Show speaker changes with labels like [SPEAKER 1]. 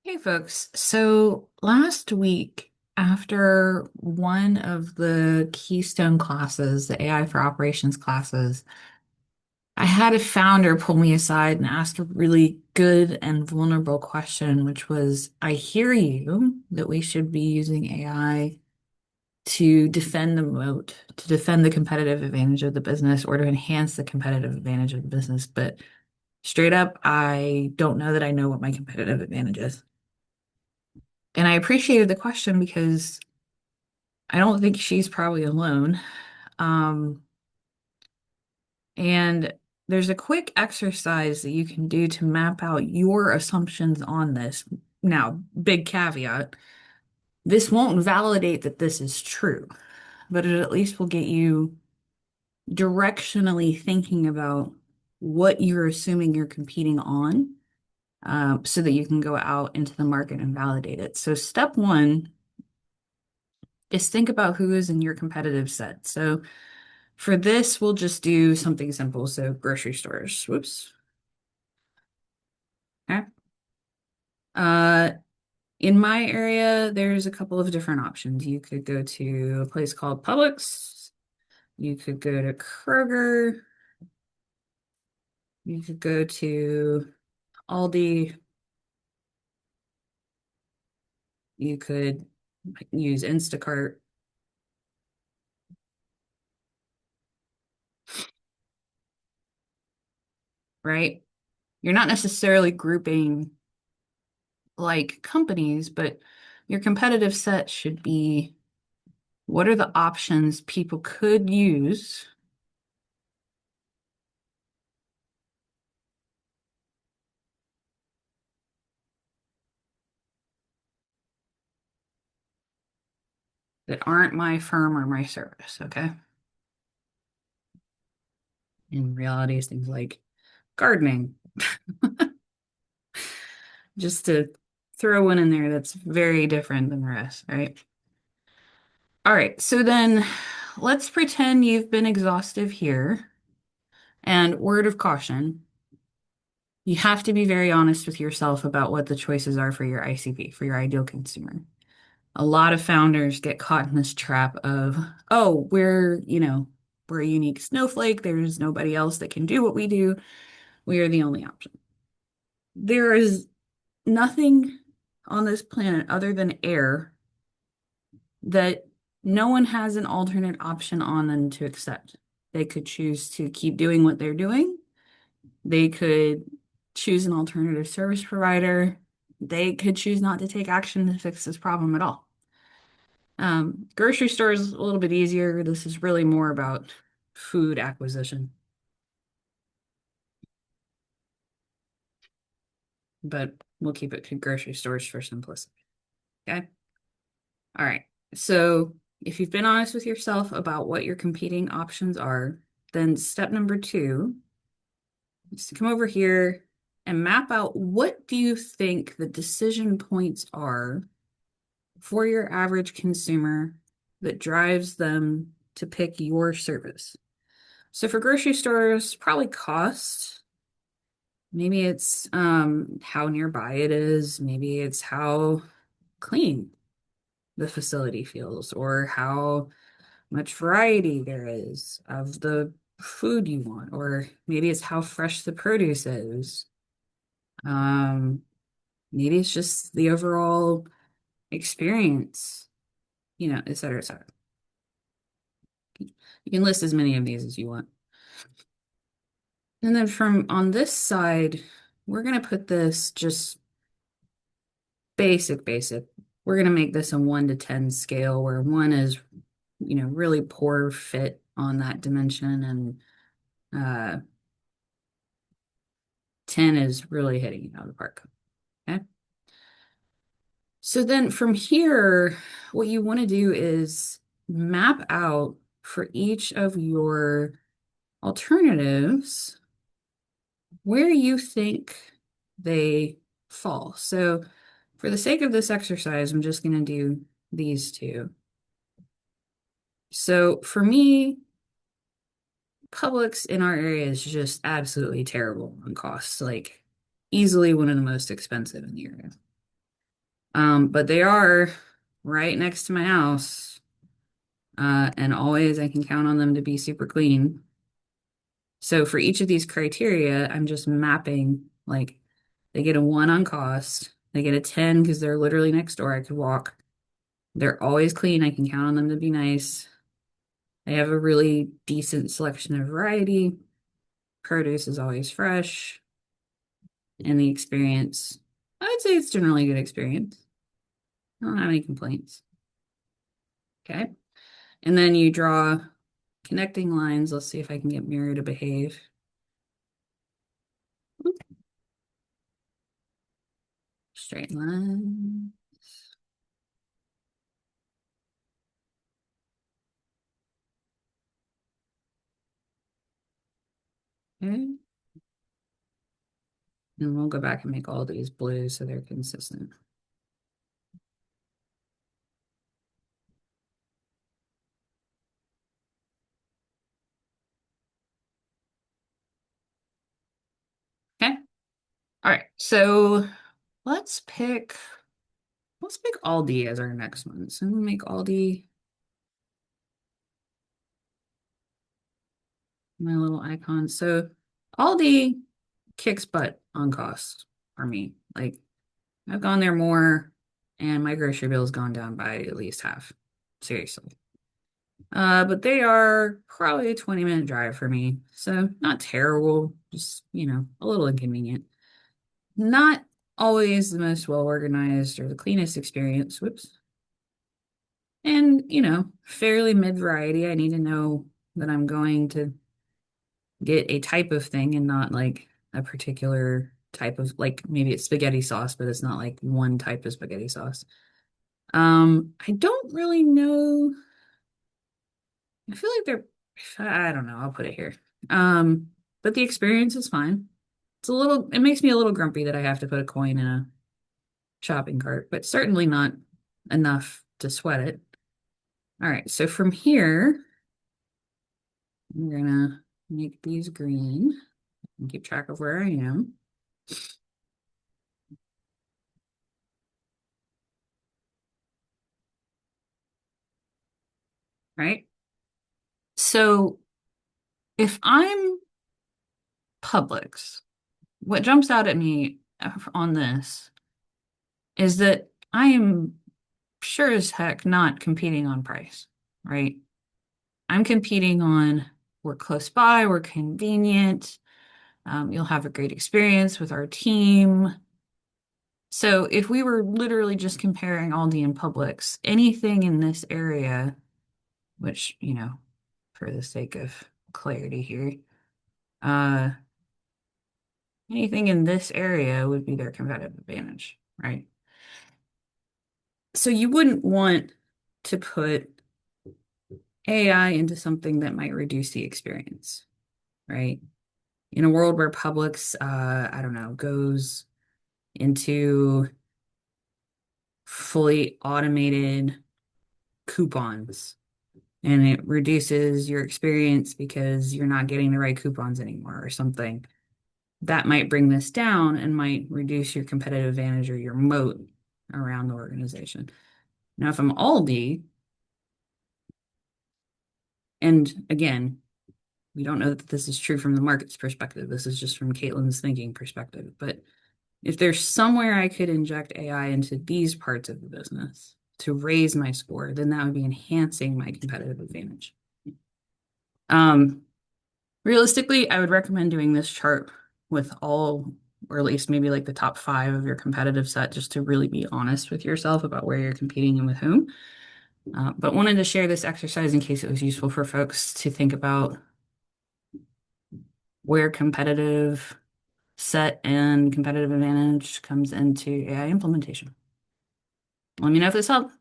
[SPEAKER 1] Hey folks, so last week, after one of the Keystone classes, the AI for Operations classes, I had a founder pull me aside and ask a really good and vulnerable question, which was, I hear you that we should be using AI to defend the moat, to defend the competitive advantage of the business or to enhance the competitive advantage of the business. But straight up, I don't know that I know what my competitive advantage is. And I appreciated the question because I don't think she's probably alone. Um, and there's a quick exercise that you can do to map out your assumptions on this. Now, big caveat, this won't validate that this is true, but it at least will get you directionally thinking about what you're assuming you're competing on, so that you can go out into the market and validate it. So, step one is think about who is in your competitive set. So, for this, we'll just do something simple. So grocery stores. Whoops. Okay. Uh, in my area, there's a couple of different options. You could go to a place called Publix. You could go to Kroger. You could go to Aldi. You could use Instacart, right? You're not necessarily grouping like companies, but your competitive set should be what are the options people could use that aren't my firm or my service, okay? In reality, it's things like gardening, just to throw one in there that's very different than the rest, right? All right, so then let's pretend you've been exhaustive here. And word of caution, you have to be very honest with yourself about what the choices are for your ICP, for your ideal consumer. A lot of founders get caught in this trap of, oh, we're a unique snowflake. There's nobody else that can do what we do. We are the only option. There is nothing on this planet other than air that no one has an alternate option on them to accept. They could choose to keep doing what they're doing. They could choose an alternative service provider. They could choose not to take action to fix this problem at all. Grocery stores is a little bit easier. This is really more about food acquisition, but we'll keep it to grocery stores for simplicity. Okay. All right. So if you've been honest with yourself about what your competing options are, then step number two is to come over here and map out what do you think the decision points are for your average consumer that drives them to pick your service. So for grocery stores, probably cost. Maybe it's how nearby it is. Maybe it's how clean the facility feels or how much variety there is of the food you want, or maybe it's how fresh the produce is. Um, Maybe it's just the overall experience, et cetera, et cetera. You can list as many of these as you want. And then from on this side, we're going to put this just basic, basic. We're going to make this a 1 to 10 scale where 1 is, really poor fit on that dimension and 10 is really hitting it out of the park. Okay. So then from here, what you want to do is map out for each of your alternatives where you think they fall. So for the sake of this exercise, I'm just going to do these two. So for me, Publix in our area is just absolutely terrible on costs, like easily one of the most expensive in the area. But they are right next to my house. And always I can count on them to be super clean. So for each of these criteria, I'm just mapping like they get a 1 on cost, they get a 10 because they're literally next door. I could walk. They're always clean. I can count on them to be nice. They have a really decent selection of variety. Produce is always fresh. And the experience, I'd say it's generally a good experience. I don't have any complaints. Okay. And then you draw connecting lines. Let's see if I can get Mirror to behave. Straight line. Okay. And we'll go back and make all these blue so they're consistent. Okay. All right. So let's pick Aldi as our next one. So we'll make Aldi my little icon. So Aldi kicks butt on cost for me. Like I've gone there more and my grocery bill's gone down by at least half. Seriously. But they are probably a 20-minute drive for me. So not terrible, just, a little inconvenient. Not always the most well organized or the cleanest experience. Whoops. And, fairly mid variety. I need to know that I'm going to get a type of thing and not like a particular type of like maybe it's spaghetti sauce, but it's not like one type of spaghetti sauce. I don't really know. I feel like I don't know, I'll put it here. But the experience is fine. It makes me a little grumpy that I have to put a coin in a shopping cart, but certainly not enough to sweat it. All right, so from here, I'm gonna make these green and keep track of where I am. Right? So if I'm Publix, what jumps out at me on this is that I am sure as heck not competing on price, right? I'm competing on we're close by, we're convenient, you'll have a great experience with our team. So if we were literally just comparing Aldi and Publix, anything in this area, which, for the sake of clarity here, uh, anything in this area would be their competitive advantage, right? So you wouldn't want to put AI into something that might reduce the experience, right? In a world where Publix, I don't know, goes into fully automated coupons and it reduces your experience because you're not getting the right coupons anymore or something, that might bring this down and might reduce your competitive advantage or your moat around the organization. Now, if I'm Aldi, and again, we don't know that this is true from the market's perspective. This is just from Caitlin's thinking perspective. But if there's somewhere I could inject AI into these parts of the business to raise my score, then that would be enhancing my competitive advantage. Um, Realistically, I would recommend doing this chart with all, or at least maybe like the top 5 of your competitive set, just to really be honest with yourself about where you're competing and with whom. But wanted to share this exercise in case it was useful for folks to think about where competitive set and competitive advantage comes into AI implementation. Let me know if this helped.